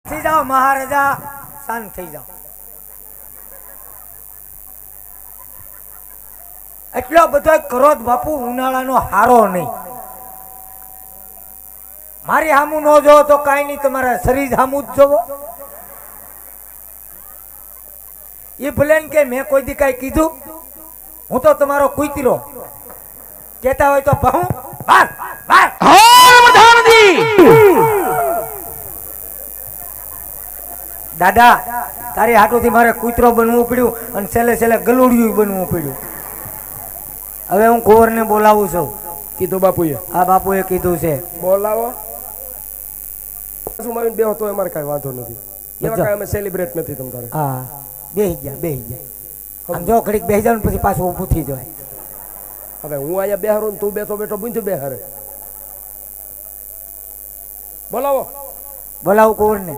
થઈ જાઓ મહારાજા, શાંત થઈ જાઓ. એટલો બધો ક્રોધ બાપુ ઉનાળાનો હારો નહીં. મારી હામું ન જોવો તો કાંઈ નહીં, તમારા શરીર હામું જ જોવો. એ ભલે કે મેં કોઈ દી કાંઈ કીધું, હું તો તમારો કુતરો. કેતા હોય તો બહુ બાર બાર. દાદા, તારી હાટુથી મારે કૂતરો બનવું પડ્યું અને છેલ્લે છેલ્લે ગલુડિયું બનવું પડ્યું. હવે હું કુંવરને બોલાવું છું. કીધું બાપુએ? આ બાપુએ કીધું છે. બોલાવો. બે હતો અમારે કાંઈ વાંધો નથી. એવા કાંઈ અમે સેલિબ્રેટ નથી તમ તારે. હા, બેહી જા બેહી જા. આમ જો ઘડીક બેહી જાવ ને પછી પાછું ઊભું થઈ જાય. હવે હું અહીંયા બેહારું ને તું બેઠો બેઠો બુંજ બેહારે. બોલાવો. બોલાવું કુંવરને.